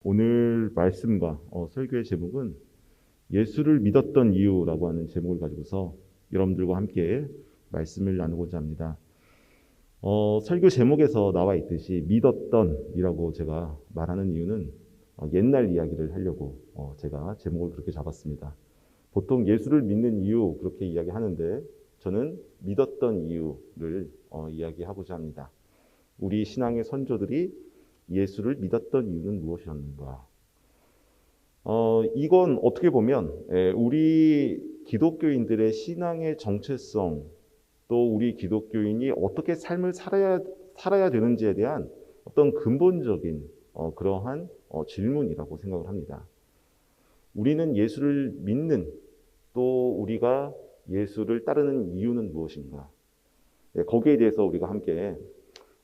오늘 말씀과 설교의 제목은 예수를 믿었던 이유라고 하는 제목을 가지고서 여러분들과 함께 말씀을 나누고자 합니다. 설교 제목에서 나와 있듯이 믿었던이라고 제가 말하는 이유는 옛날 이야기를 하려고 제가 제목을 그렇게 잡았습니다. 보통 예수를 믿는 이유 그렇게 이야기하는데 저는 믿었던 이유를 이야기하고자 합니다. 우리 신앙의 선조들이 예수를 믿었던 이유는 무엇이었는가? 이건 어떻게 보면 우리 기독교인들의 신앙의 정체성, 또 우리 기독교인이 어떻게 삶을 살아야 되는지에 대한 어떤 근본적인 그러한 질문이라고 생각을 합니다. 우리는 예수를 믿는, 또 우리가 예수를 따르는 이유는 무엇인가? 거기에 대해서 우리가 함께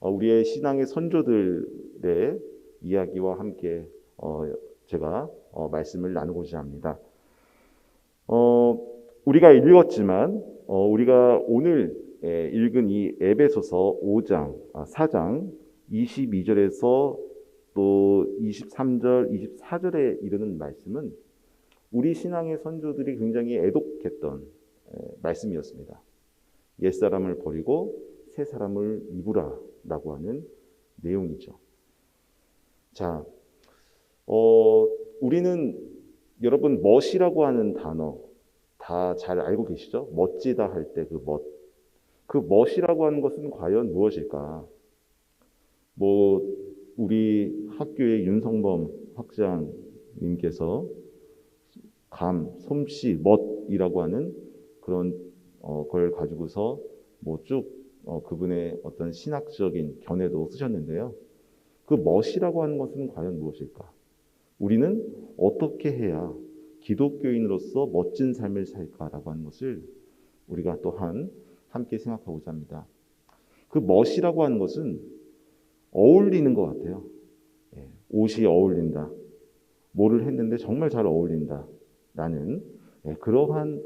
우리의 신앙의 선조들의 이야기와 함께 제가 말씀을 나누고자 합니다. 우리가 읽었지만 우리가 오늘 읽은 이 에베소서 5장, 4장 22절에서 또 23절, 24절에 이르는 말씀은 우리 신앙의 선조들이 굉장히 애독했던 말씀이었습니다. 옛사람을 버리고 새 사람을 입으라 라고 하는 내용이죠. 자, 우리는 여러분 멋이라고 하는 단어 다 잘 알고 계시죠? 멋지다 할 때 그 멋. 그 멋이라고 하는 것은 과연 무엇일까? 우리 학교의 윤성범 학장님께서 솜씨, 멋이라고 하는 그런 걸 가지고서 쭉 그분의 어떤 신학적인 견해도 쓰셨는데요. 그 멋이라고 하는 것은 과연 무엇일까? 우리는 어떻게 해야 기독교인으로서 멋진 삶을 살까라고 하는 것을 우리가 또한 함께 생각하고자 합니다. 그 멋이라고 하는 것은 어울리는 것 같아요. 옷이 어울린다. 뭐를 했는데 정말 잘 어울린다. 라는 그러한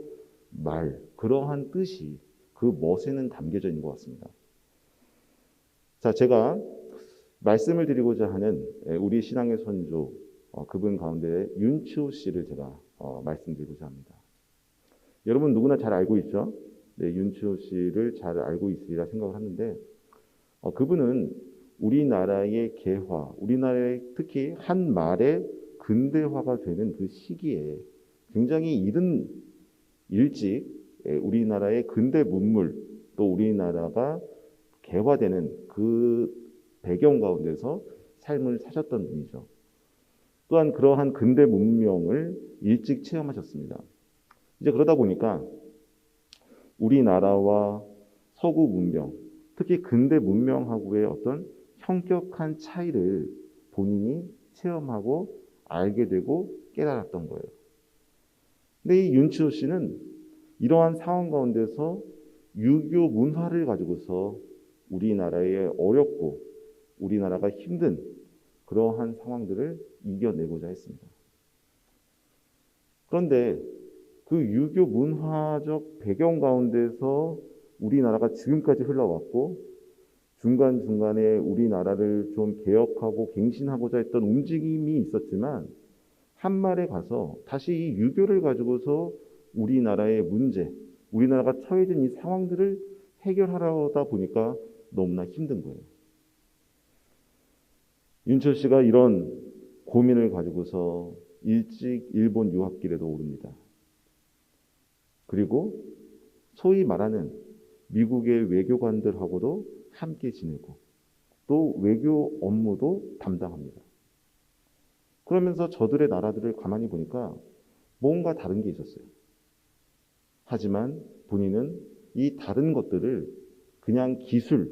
말, 그러한 뜻이 그 멋에는 담겨져 있는 것 같습니다. 자, 제가 말씀을 드리고자 하는 우리 신앙의 선조, 그분 가운데 윤치호 씨를 제가 말씀드리고자 합니다. 여러분 누구나 잘 알고 있죠? 네, 윤치호 씨를 잘 알고 있으리라 생각을 하는데 그분은 우리나라의 개화, 우리나라의 특히 한 말의 근대화가 되는 그 시기에 굉장히 일찍 우리나라의 근대 문물, 또 우리나라가 개화되는 그 배경 가운데서 삶을 사셨던 분이죠. 또한 그러한 근대 문명을 일찍 체험하셨습니다. 이제 그러다 보니까 우리나라와 서구 문명, 특히 근대 문명하고의 어떤 현격한 차이를 본인이 체험하고 알게 되고 깨달았던 거예요. 근데 이 윤치호 씨는 이러한 상황 가운데서 유교 문화를 가지고서 우리나라의 어렵고 우리나라가 힘든 그러한 상황들을 이겨내고자 했습니다. 그런데 그 유교 문화적 배경 가운데서 우리나라가 지금까지 흘러왔고 중간중간에 우리나라를 좀 개혁하고 갱신하고자 했던 움직임이 있었지만 한말에 가서 다시 이 유교를 가지고서 우리나라의 문제, 우리나라가 처해진 이 상황들을 해결하려다 보니까 너무나 힘든 거예요. 윤철 씨가 이런 고민을 가지고서 일찍 일본 유학길에도 오릅니다. 그리고 소위 말하는 미국의 외교관들하고도 함께 지내고 또 외교 업무도 담당합니다. 그러면서 저들의 나라들을 가만히 보니까 뭔가 다른 게 있었어요. 하지만 본인은 이 다른 것들을 그냥 기술,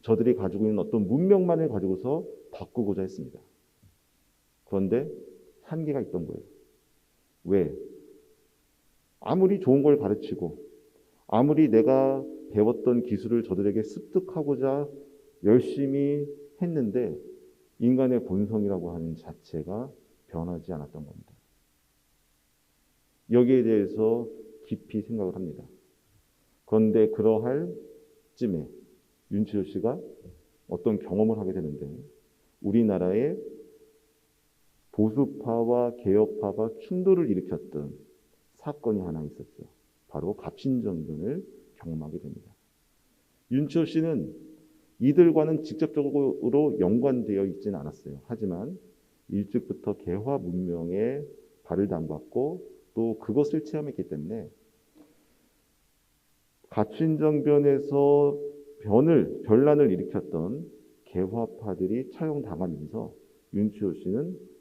저들이 가지고 있는 어떤 문명만을 가지고서 바꾸고자 했습니다. 그런데 한계가 있던 거예요. 왜? 아무리 좋은 걸 가르치고 아무리 내가 배웠던 기술을 저들에게 습득하고자 열심히 했는데 인간의 본성이라고 하는 자체가 변하지 않았던 겁니다. 여기에 대해서 깊이 생각을 합니다. 그런데 그러할 쯤에 윤치호 씨가 어떤 경험을 하게 되는데 우리나라의 보수파와 개혁파가 충돌을 일으켰던 사건이 하나 있었죠. 바로 갑신정변을 경험하게 됩니다. 윤치호 씨는 이들과는 직접적으로 연관되어 있지는 않았어요. 하지만 일찍부터 개화 문명에 발을 담갔고 또 그것을 체험했기 때문에 갑신정변에서 변란을 일으켰던 개화파들이 처형당하면서 윤치호 씨는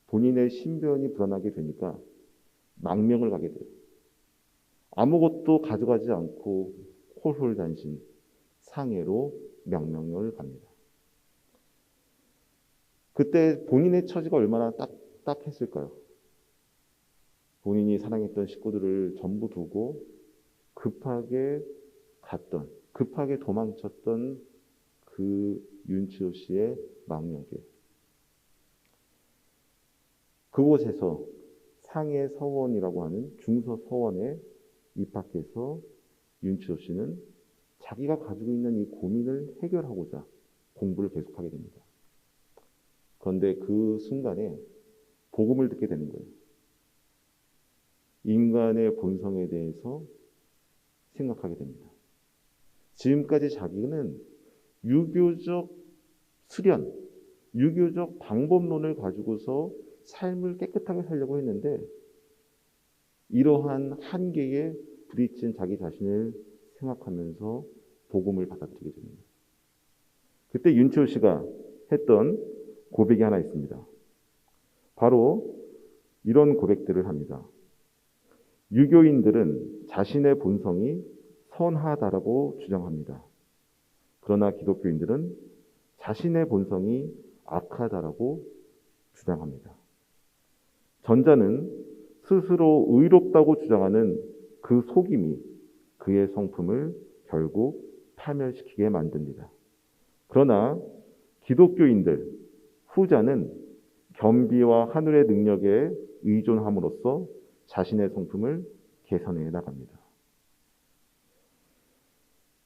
본인의 신변이 불안하게 되니까 망명을 가게 돼요. 아무것도 가져가지 않고 홀홀단신 상해로 명명을 갑니다. 그때 본인의 처지가 얼마나 딱딱했을까요? 본인이 사랑했던 식구들을 전부 두고 급하게 도망쳤던 그 윤치호 씨의 망명길. 그곳에서 상해 서원이라고 하는 중서 서원에 입학해서 윤치호 씨는 자기가 가지고 있는 이 고민을 해결하고자 공부를 계속하게 됩니다. 그런데 그 순간에 복음을 듣게 되는 거예요. 인간의 본성에 대해서 생각하게 됩니다. 지금까지 자기는 유교적 수련, 유교적 방법론을 가지고서 삶을 깨끗하게 살려고 했는데 이러한 한계에 부딪힌 자기 자신을 생각하면서 복음을 받아들이게 됩니다. 그때 윤치호 씨가 했던 고백이 하나 있습니다. 바로 이런 고백들을 합니다. 유교인들은 자신의 본성이 선하다라고 주장합니다. 그러나 기독교인들은 자신의 본성이 악하다라고 주장합니다. 전자는 스스로 의롭다고 주장하는 그 속임이 그의 성품을 결국 파멸시키게 만듭니다. 그러나 기독교인들, 후자는 겸비와 하늘의 능력에 의존함으로써 자신의 성품을 개선해 나갑니다.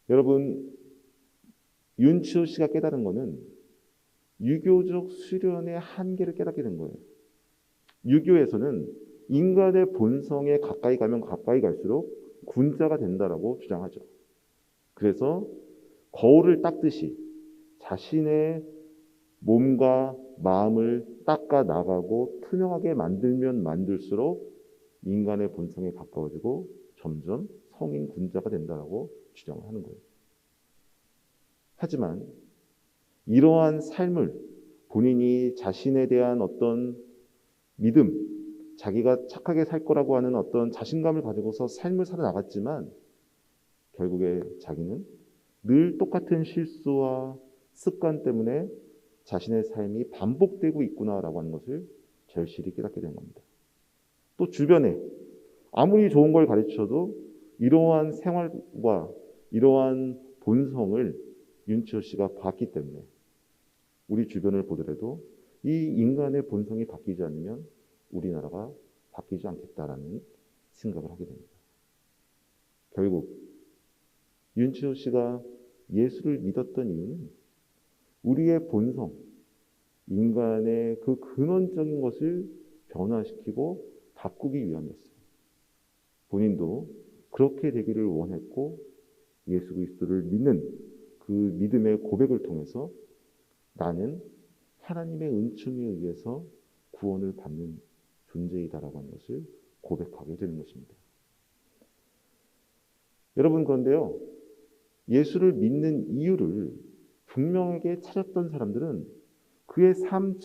여러분, 윤치호 씨가 깨달은 것은 유교적 수련의 한계를 깨닫게 된 거예요. 유교에서는 인간의 본성에 가까이 가면 가까이 갈수록 군자가 된다라고 주장하죠. 그래서 거울을 닦듯이 자신의 몸과 마음을 닦아 나가고 투명하게 만들면 만들수록 인간의 본성에 가까워지고 점점 성인 군자가 된다라고 주장을 하는 거예요. 하지만 이러한 삶을 본인이 자신에 대한 어떤 믿음, 자기가 착하게 살 거라고 하는 어떤 자신감을 가지고서 삶을 살아나갔지만 결국에 자기는 늘 똑같은 실수와 습관 때문에 자신의 삶이 반복되고 있구나라고 하는 것을 절실히 깨닫게 된 겁니다. 또 주변에 아무리 좋은 걸 가르쳐도 이러한 생활과 이러한 본성을 윤치호 씨가 봤기 때문에 우리 주변을 보더라도 이 인간의 본성이 바뀌지 않으면 우리나라가 바뀌지 않겠다라는 생각을 하게 됩니다. 결국 윤치호 씨가 예수를 믿었던 이유는 우리의 본성, 인간의 그 근원적인 것을 변화시키고 바꾸기 위함이었어요. 본인도 그렇게 되기를 원했고 예수 그리스도를 믿는 그 믿음의 고백을 통해서 나는 하나님의 은총에 의해서 구원을 받는 존재이다라고 하는 것을 고백하게 되는 것입니다. 여러분, 그런데요, 예수를 믿는 이유를 분명하게 찾았던 사람들은 그의 삶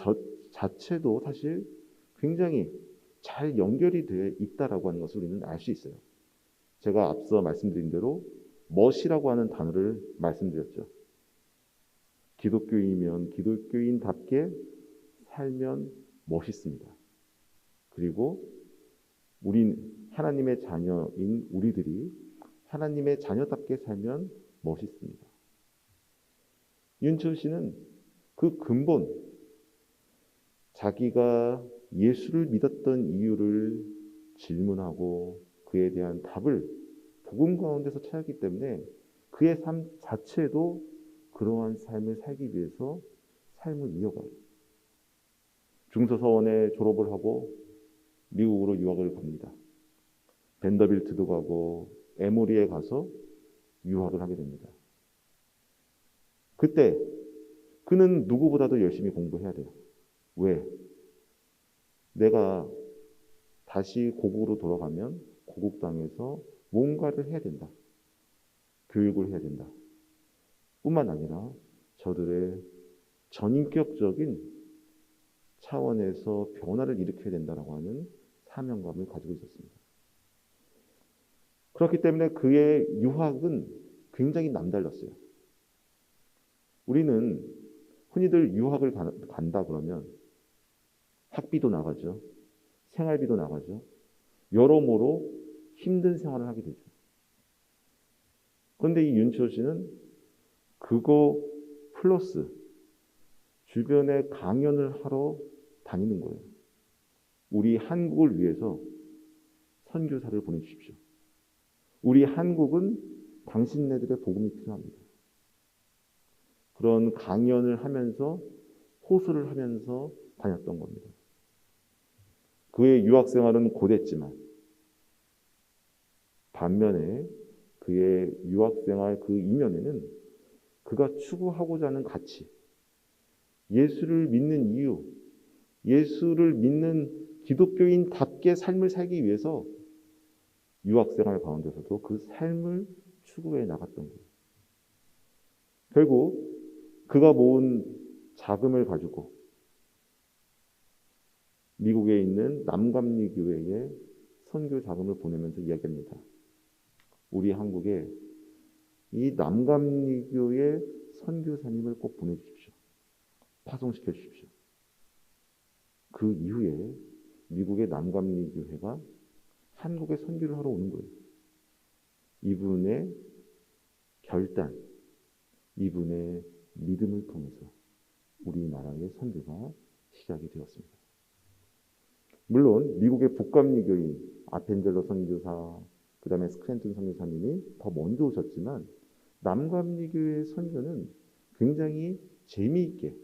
자체도 사실 굉장히 잘 연결이 되어 있다라고 하는 것을 우리는 알 수 있어요. 제가 앞서 말씀드린 대로 멋이라고 하는 단어를 말씀드렸죠. 기독교인이면 기독교인답게 살면 멋있습니다. 그리고 하나님의 자녀인 우리들이 하나님의 자녀답게 살면 멋있습니다. 윤치호 씨는 그 근본, 자기가 예수를 믿었던 이유를 질문하고 그에 대한 답을 복음 가운데서 찾았기 때문에 그의 삶 자체도 그러한 삶을 살기 위해서 삶을 이어가요. 중서서원에 졸업을 하고 미국으로 유학을 갑니다. 벤더빌트도 가고 에모리에 가서 유학을 하게 됩니다. 그때 그는 누구보다도 열심히 공부해야 돼요. 왜? 내가 다시 고국으로 돌아가면 고국 땅에서 뭔가를 해야 된다. 교육을 해야 된다. 뿐만 아니라 저들의 전인격적인 차원에서 변화를 일으켜야 된다라고 하는 사명감을 가지고 있었습니다. 그렇기 때문에 그의 유학은 굉장히 남달랐어요. 우리는 흔히들 유학을 간다 그러면 학비도 나가죠. 생활비도 나가죠. 여러모로 힘든 생활을 하게 되죠. 그런데 이 윤치호 씨는 그거 플러스 주변에 강연을 하러 다니는 거예요. 우리 한국을 위해서 선교사를 보내주십시오. 우리 한국은 당신네들의 복음이 필요합니다. 그런 강연을 하면서 호소를 하면서 다녔던 겁니다. 그의 유학 생활은 고됐지만 반면에 그의 유학 생활 그 이면에는 그가 추구하고자 하는 가치, 예수를 믿는 이유, 예수를 믿는 기독교인답게 삶을 살기 위해서 유학 생활 가운데서도 그 삶을 추구해 나갔던 거예요. 결국 그가 모은 자금을 가지고 미국에 있는 남감리 교회에 선교 자금을 보내면서 이야기합니다. 우리 한국에 이 남감리 교회 선교사님을 꼭 보내주십시오. 파송시켜 주십시오. 그 이후에 미국의 남감리 교회가 한국에 선교를 하러 오는 거예요. 이분의 결단, 이분의 믿음을 통해서 우리나라의 선교가 시작이 되었습니다. 물론 미국의 북감리교인 아펜젤러 선교사, 그 다음에 스크랜튼 선교사님이 더 먼저 오셨지만 남감리교회의 선교는 굉장히 재미있게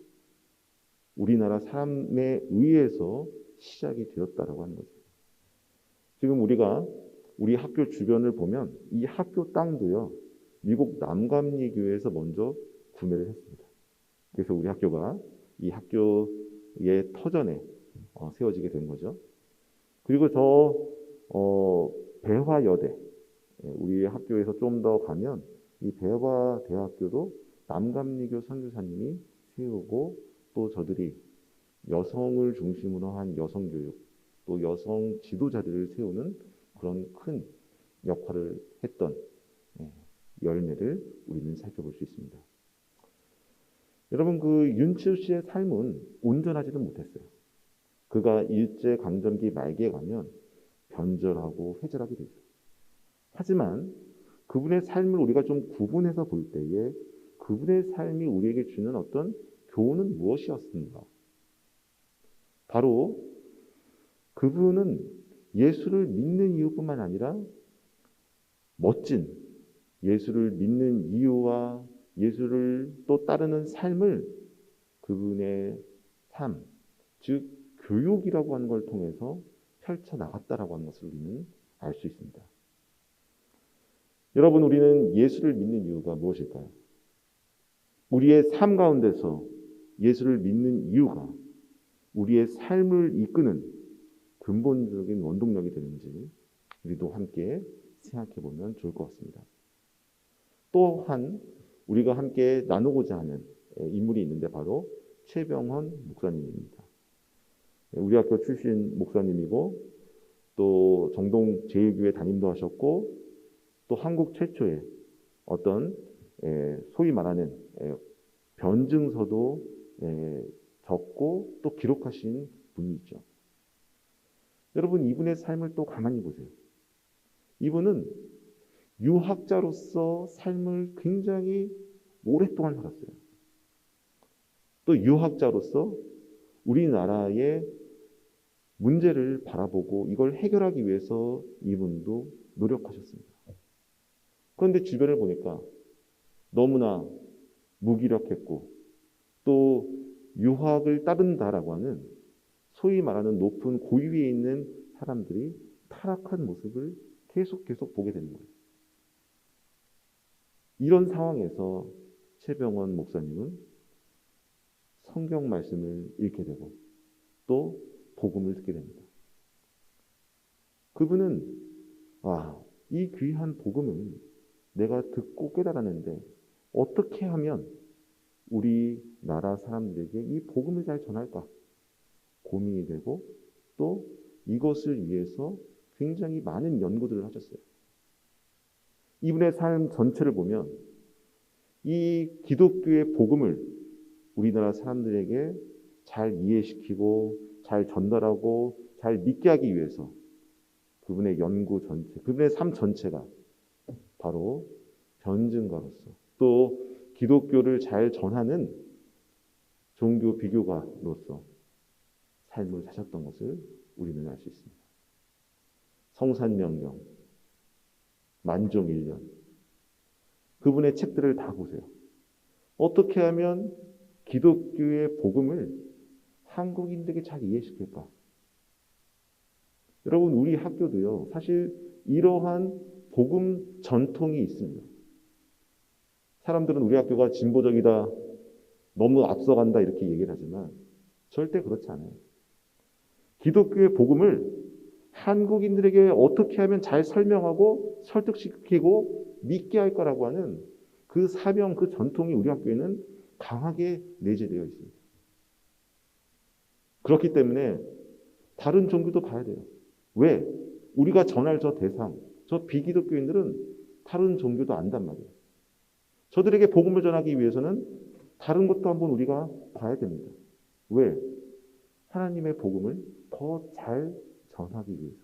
우리나라 사람에 의해서 시작이 되었다라고 하는 거죠. 지금 우리가 우리 학교 주변을 보면 이 학교 땅도요, 미국 남감리교회에서 먼저 구매를 했습니다. 그래서 우리 학교가 이 학교의 터전에 세워지게 된 거죠. 그리고 배화여대, 우리 학교에서 좀 더 가면 이 배화대학교도 남감리교 선교사님이 세우고 또 저들이 여성을 중심으로 한 여성교육, 또 여성 지도자들을 세우는 그런 큰 역할을 했던 열매를 우리는 살펴볼 수 있습니다. 여러분, 그 윤치호 씨의 삶은 온전하지는 못했어요. 그가 일제강점기 말기에 가면 변절하고 회절하게 되죠. 하지만 그분의 삶을 우리가 좀 구분해서 볼 때에 그분의 삶이 우리에게 주는 어떤 교훈은 무엇이었습니까? 바로 그분은 예수를 믿는 이유뿐만 아니라 멋진 예수를 믿는 이유와 예수를 또 따르는 삶을 그분의 삶, 즉 교육이라고 하는 걸 통해서 펼쳐나갔다라고 하는 것을 우리는 알 수 있습니다. 여러분, 우리는 예수를 믿는 이유가 무엇일까요? 우리의 삶 가운데서 예수를 믿는 이유가 우리의 삶을 이끄는 근본적인 원동력이 되는지 우리도 함께 생각해 보면 좋을 것 같습니다. 또한 우리가 함께 나누고자 하는 인물이 있는데 바로 최병헌 목사님입니다. 우리 학교 출신 목사님이고 또 정동 제1교회 담임도 하셨고 또 한국 최초의 어떤 소위 말하는 변증서도 적고 또 기록하신 분이 있죠. 여러분, 이분의 삶을 또 가만히 보세요. 이분은 유학자로서 삶을 굉장히 오랫동안 살았어요. 또 유학자로서 우리나라의 문제를 바라보고 이걸 해결하기 위해서 이분도 노력하셨습니다. 그런데 주변을 보니까 너무나 무기력했고 또 유학을 따른다라고 하는 소위 말하는 높은 고위에 있는 사람들이 타락한 모습을 계속 보게 되는 거예요. 이런 상황에서 최병원 목사님은 성경 말씀을 읽게 되고 또 복음을 듣게 됩니다. 그분은 이 귀한 복음을 내가 듣고 깨달았는데 어떻게 하면 우리나라 사람들에게 이 복음을 잘 전할까 고민이 되고 또 이것을 위해서 굉장히 많은 연구들을 하셨어요. 이분의 삶 전체를 보면 이 기독교의 복음을 우리나라 사람들에게 잘 이해시키고 잘 전달하고 잘 믿게 하기 위해서 그분의 연구 전체, 그분의 삶 전체가 바로 변증가로서 또 기독교를 잘 전하는 종교 비교가로서 삶을 사셨던 것을 우리는 알 수 있습니다. 성산명령, 만종일련, 그분의 책들을 다 보세요. 어떻게 하면 기독교의 복음을 한국인들에게 잘 이해시킬까? 여러분, 우리 학교도요, 사실 이러한 복음 전통이 있습니다. 사람들은 우리 학교가 진보적이다, 너무 앞서간다 이렇게 얘기를 하지만 절대 그렇지 않아요. 기독교의 복음을 한국인들에게 어떻게 하면 잘 설명하고 설득시키고 믿게 할 거라고 하는 그 사명, 그 전통이 우리 학교에는 강하게 내재되어 있습니다. 그렇기 때문에 다른 종교도 봐야 돼요. 왜? 우리가 전할 저 대상, 저 비기독교인들은 다른 종교도 안단 말이에요. 저들에게 복음을 전하기 위해서는 다른 것도 한번 우리가 봐야 됩니다. 왜? 하나님의 복음을 더 잘 전하기 위해서.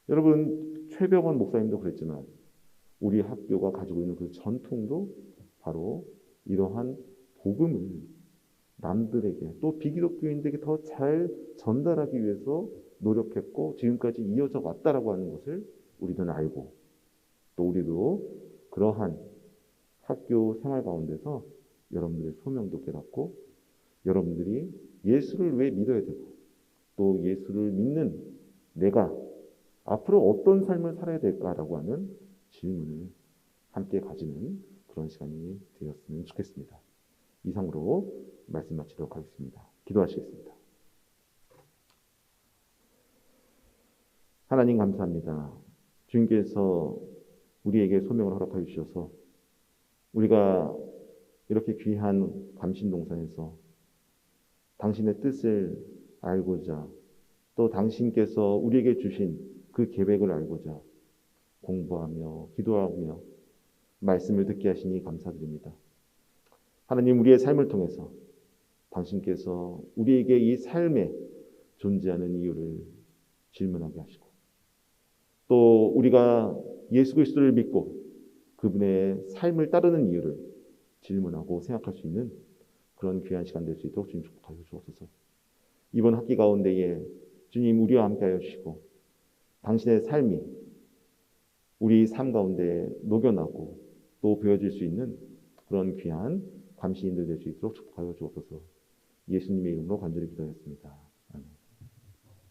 여러분, 최병원 목사님도 그랬지만 우리 학교가 가지고 있는 그 전통도 바로 이러한 복음을 남들에게 또 비기독교인들에게 더 잘 전달하기 위해서 노력했고 지금까지 이어져 왔다라고 하는 것을 우리는 알고 또 우리도 그러한 학교 생활 가운데서 여러분들의 소명도 깨닫고 여러분들이 예수를 왜 믿어야 되고 또 예수를 믿는 내가 앞으로 어떤 삶을 살아야 될까라고 하는 질문을 함께 가지는 그런 시간이 되었으면 좋겠습니다. 이상으로 말씀 마치도록 하겠습니다. 기도하시겠습니다. 하나님 감사합니다. 주님께서 우리에게 소명을 허락하여 주셔서 우리가 이렇게 귀한 감신동산에서 당신의 뜻을 알고자 또 당신께서 우리에게 주신 그 계획을 알고자 공부하며 기도하며 말씀을 듣게 하시니 감사드립니다. 하나님, 우리의 삶을 통해서 당신께서 우리에게 이 삶에 존재하는 이유를 질문하게 하시고 또 우리가 예수 그리스도를 믿고 그분의 삶을 따르는 이유를 질문하고 생각할 수 있는 그런 귀한 시간 될 수 있도록 주님 축복하여 주옵소서. 이번 학기 가운데에 주님 우리와 함께하여 주시고 당신의 삶이 우리 삶 가운데 녹여나고 또 보여질 수 있는 그런 귀한 감시인들 될 수 있도록 축복하여 주옵소서. 예수님의 이름으로 간절히 기도하였습니다.